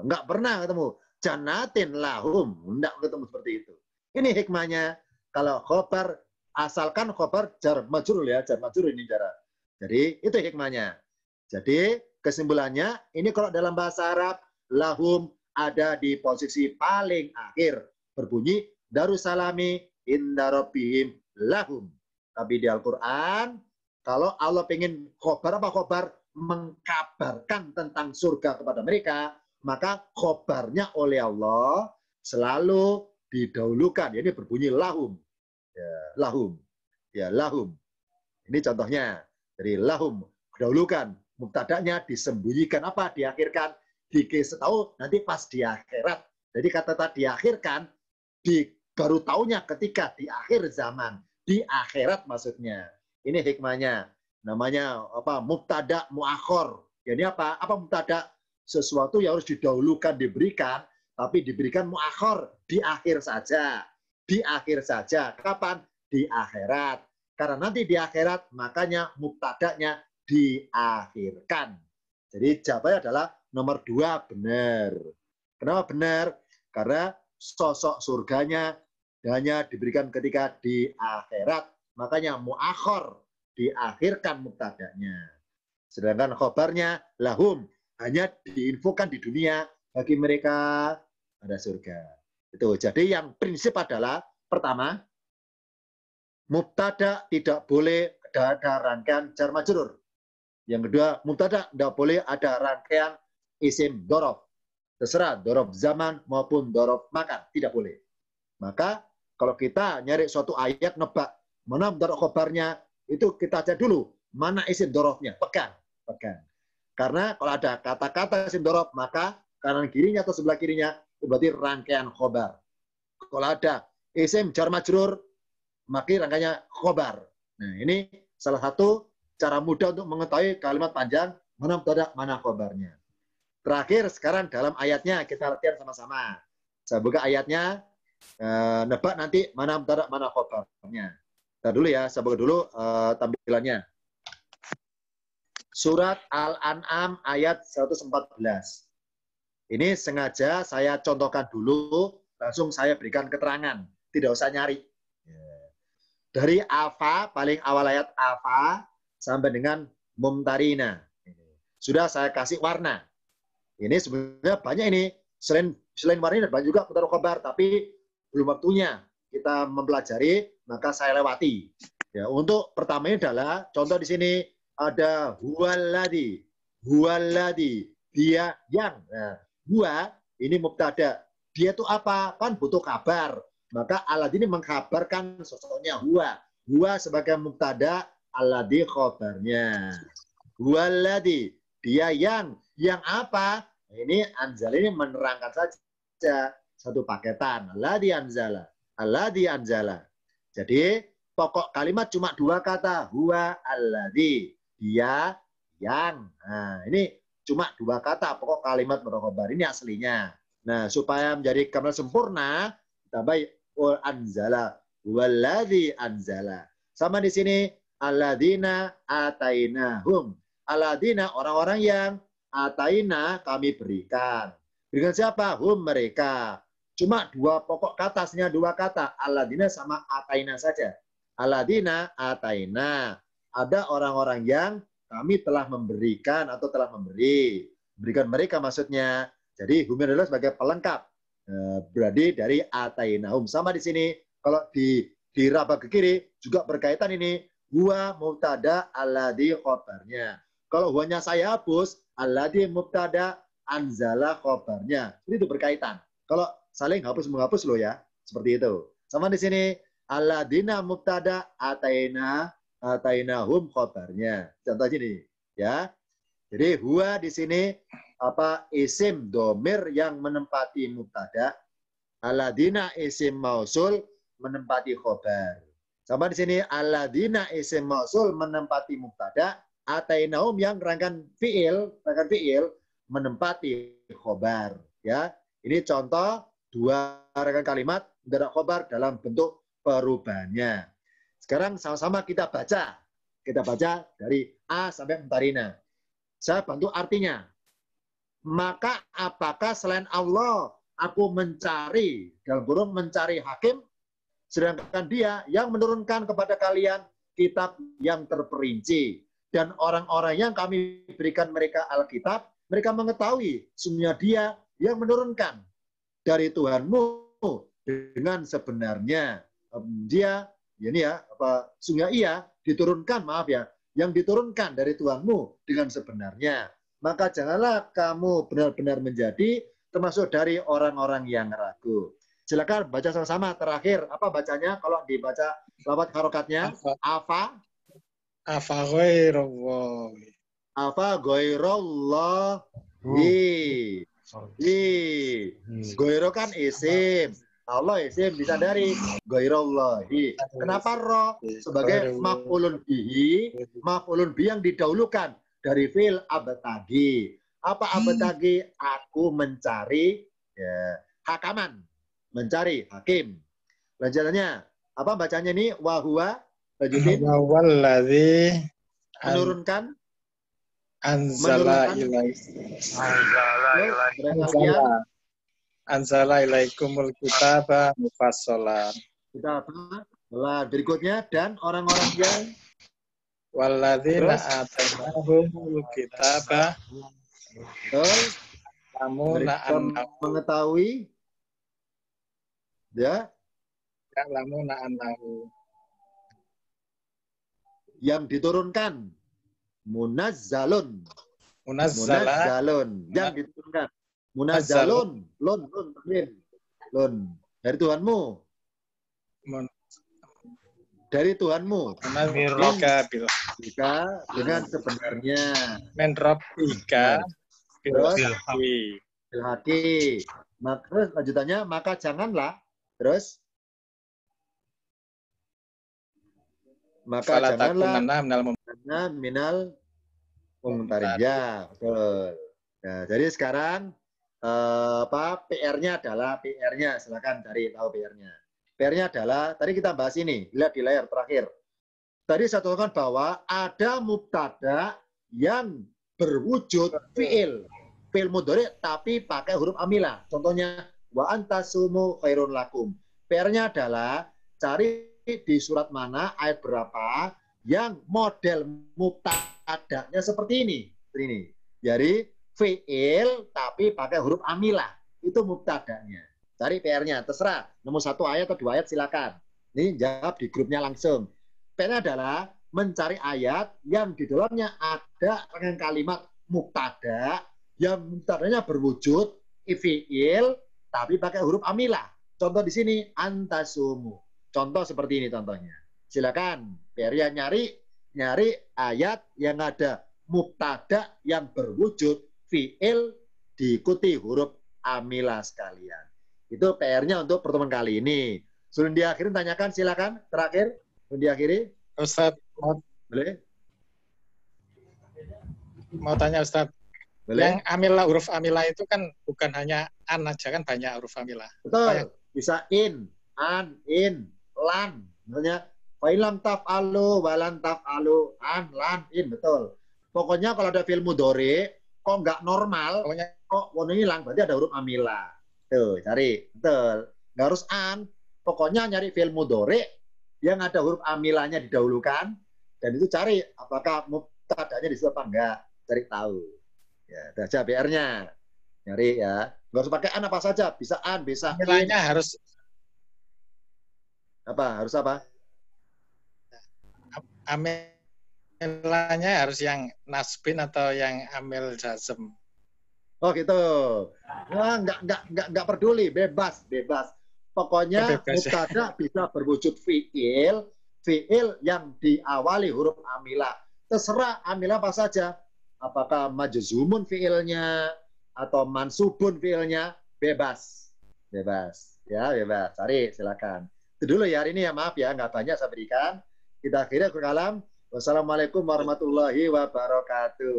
Speaker 1: Nggak pernah ketemu jannatin lahum. Nggak ketemu seperti itu. Ini hikmahnya. Kalau khobar, asalkan khobar jar majrur ya. Jar majrur ini cara. Jadi itu hikmahnya. Jadi kesimpulannya, ini kalau dalam bahasa Arab, lahum ada di posisi paling akhir. Berbunyi darussalami inda rabbihim lahum. Tapi di Al-Quran, kalau Allah pengen khobar apa khobar? Mengkabarkan tentang surga kepada mereka, maka khobarnya oleh Allah selalu didahulukan. Ini berbunyi lahum. Ya, lahum. Ya, lahum. Ini contohnya. Dari lahum, didahulukan. Mubtadanya disembunyikan apa? Diakhirkan. Dikasih tahu nanti pas di akhirat. Jadi kata-kata diakhirkan, baru taunya ketika di akhir zaman. Di akhirat maksudnya. Ini hikmahnya. Namanya apa? Mubtada muakhor. Jadi apa? Apa mubtada? Sesuatu yang harus didahulukan, diberikan, tapi diberikan muakhor di akhir saja. Di akhir saja. Kapan? Di akhirat. Karena nanti di akhirat, makanya mubtadanya diakhirkan. Jadi jawabannya adalah nomor 2 benar. Kenapa benar? Karena sosok surganya hanya diberikan ketika di akhirat. Makanya muakhor, diakhirkan mubtadanya. Sedangkan khobarnya lahum, hanya diinfokan di dunia bagi mereka ada surga. Itu. Jadi yang prinsip adalah pertama, mubtada tidak boleh ada rangkaian jar majrur. Yang kedua, mubtada tidak boleh ada rangkaian isim dorof. Terserah dorof zaman maupun dorof makan, tidak boleh. Maka kalau kita nyari suatu ayat nebak mana mubtada khobarnya, itu kita cek dulu mana isim dorofnya, pegang. Karena kalau ada kata-kata isim dorof, maka kanan kirinya atau sebelah kirinya itu berarti rangkaian khobar. Kalau ada isim jar majrur, maka rangkaiannya khobar. Nah, ini salah satu cara mudah untuk mengetahui kalimat panjang mana mubtada, mana khobarnya. Terakhir sekarang dalam ayatnya kita latihan sama-sama. Saya buka ayatnya, nebak nanti mana mubtada, mana khobarnya. Kita dulu ya, saya buka dulu tampilannya. Surat Al-An'am ayat 114. Ini sengaja saya contohkan dulu, langsung saya berikan keterangan. Tidak usah nyari. Dari Afa, paling awal ayat Afa, sampai dengan Mumtarina. Sudah saya kasih warna. Ini sebenarnya banyak ini. Selain warna ini banyak juga mubtada khobar, tapi belum waktunya kita mempelajari, maka saya lewati. Ya, untuk pertama ini adalah contoh di sini ada huwaladzi, dia yang. Nah, huwa ini mubtada. Dia itu apa? Kan butuh kabar. Maka alladzi ini mengkabarkan sosoknya huwa. Huwa sebagai mubtada, alladzi khobarnya. Huwaladzi, dia yang apa? Ini anzal ini menerangkan saja satu paketan. Alladzi anzala. Jadi pokok kalimat cuma dua kata, huwa alladzi. Dia yang. Nah, ini cuma dua kata pokok kalimat mudhari ini aslinya. Nah, supaya menjadi kamal sempurna, kita baik anzala, walladzi anzala. Sama di sini alladzina atainahum. Alladzina orang-orang yang ataina kami berikan. Berikan siapa? Hum mereka. Cuma dua pokok kata, aslinya dua kata. Alladzina sama ataina saja. Alladzina ataina. Ada orang-orang yang kami telah memberikan atau telah memberi. Berikan mereka maksudnya. Jadi hum adalah sebagai pelengkap. Berarti dari atainahum. Sama di sini. Kalau diraba ke kiri juga berkaitan ini. Huwa mubtada alladzi khobarnya. Kalau huwanya saya hapus, alladzi mubtada anzala khobarnya. Itu berkaitan. Kalau saling hapus-menghapus loh ya. Seperti itu. Sama di sini. Alladzina mubtada atainahum khobarnya. Contoh ini ya. Jadi huwa di sini apa isim domir yang menempati mubtada. Alladzina isim mausul menempati khobar. Sama di sini alladzina isim mausul menempati mubtada. Atainahum yang rangkaian fiil menempati khobar. Ya, ini contoh dua rangkaian kalimat mubtada khobar dalam bentuk perubahannya. Sekarang sama-sama kita baca. Kita baca dari A sampai Mumtarina. Saya bantu artinya. Maka apakah selain Allah aku mencari, dalam kurung mencari hakim, sedangkan dia yang menurunkan kepada kalian kitab yang terperinci. Dan orang-orang yang kami berikan mereka Alkitab, mereka mengetahui sungguhnya dia yang menurunkan dari Tuhanmu dengan sebenarnya. Dia ini ya apa sungguh ia diturunkan, maaf ya, yang diturunkan dari Tuhanmu dengan sebenarnya. Maka janganlah kamu benar-benar menjadi termasuk dari orang-orang yang ragu. Silakan baca sama-sama terakhir. Apa bacanya kalau dibaca lawat harokatnya? Afa
Speaker 3: ghairallah.
Speaker 1: Afa ghairallah. Ghairo kan isim. Allah isim bisa dari ghairallahi. Kenapa roh? Sebagai maf'ulun bihi yang didahulukan dari fil abtagi. Apa abtagi? Aku mencari ya, hakaman. Mencari hakim. Lanjutannya, apa bacanya ini? Wahua, lanjutin.
Speaker 3: Walladzi
Speaker 1: menurunkan.
Speaker 3: Anzala ilaikumul kitaba mufassalan.
Speaker 1: Kita apa? Berikutnya dan orang-orang yang
Speaker 3: walladzina atainahumul kitaba
Speaker 1: mengetahui ya
Speaker 3: ya'lamuna annahu
Speaker 1: yang diturunkan munazzalun yang diturunkan munazzalun lun dari Tuhanmu dari Tuhanmu.
Speaker 3: Rabbika bil
Speaker 1: Jika dengan sebenarnya.
Speaker 3: men rabbika bil
Speaker 1: Terus
Speaker 3: haqqi.
Speaker 1: bil haqi. Terus lanjutannya maka janganlah. Terus maka
Speaker 3: Fala
Speaker 1: janganlah
Speaker 3: takunanna minal
Speaker 1: karena minal mumtarin. Ya, betul. Nah, jadi sekarang PR-nya adalah PR-nya. Silakan cari tahu PR-nya. PR-nya adalah tadi kita bahas ini, lihat di layar terakhir. Tadi saya katakan bahwa ada mubtada yang berwujud fiil mudhari tapi pakai huruf amilah. Contohnya wa antasumu khairun lakum. PR-nya adalah cari di surat mana, ayat berapa yang model mubtada'nya seperti ini. Jadi fiil tapi pakai huruf amilah. Itu mubtada'nya. Cari PR-nya, terserah. Nomor 1 ayat atau 2 ayat silakan. Ini jawab di grupnya langsung. PR-nya adalah mencari ayat yang di dalamnya ada dengan kalimat mubtada yang mubtada'nya berwujud fiil tapi pakai huruf amilah. Contoh di sini antasumu. Contoh seperti ini contohnya. Silakan PR-nya nyari ayat yang ada mubtada yang berwujud fiil diikuti huruf amilah sekalian. Itu PR-nya untuk pertemuan kali ini. Sebelum diakhirin tanyakan silakan terakhir. Sebelum diakhiri.
Speaker 3: Ustaz,
Speaker 1: Boleh?
Speaker 3: mau tanya Ustaz.
Speaker 1: Boleh?
Speaker 3: Yang amilah, huruf amilah itu kan bukan hanya an aja, kan banyak huruf amilah.
Speaker 1: Betul. Bisa in, an, in, lan. Misalnya fa'ilam taf'alu, walan taf'alu, an, lan, in. Betul. Pokoknya kalau ada fi'il mudhari kok nggak normal,
Speaker 3: Pokoknya
Speaker 1: kok warna hilang, berarti ada huruf amilah. Tuh, cari. Betul. Nggak harus an. Pokoknya nyari fi'il mudhari yang ada huruf amilahnya didahulukan, dan itu cari apakah mubtada'nya di situ apa enggak. Cari tahu. Ya, baca PR-nya. Nyari ya. Nggak usah pakai an apa saja. Bisa an, bisa
Speaker 3: amilahnya harus
Speaker 1: apa? Harus apa?
Speaker 3: amilahnya harus yang nasbin atau yang amil jazm.
Speaker 1: Oh gitu. Nah, nggak peduli, bebas. Pokoknya
Speaker 3: Bebas.
Speaker 1: mubtada bisa berwujud fiil yang diawali huruf amilah. Terserah amilah apa saja. Apakah majzumun fiilnya atau mansubun fiilnya, bebas. Ya, bebas. Cari, silakan. Itu dulu ya hari ini ya, maaf ya, nggak banyak saya berikan. Kita akhiri ke kalam. Wassalamualaikum warahmatullahi wabarakatuh.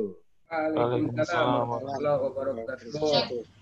Speaker 2: Waalaikumsalam warahmatullahi wabarakatuh.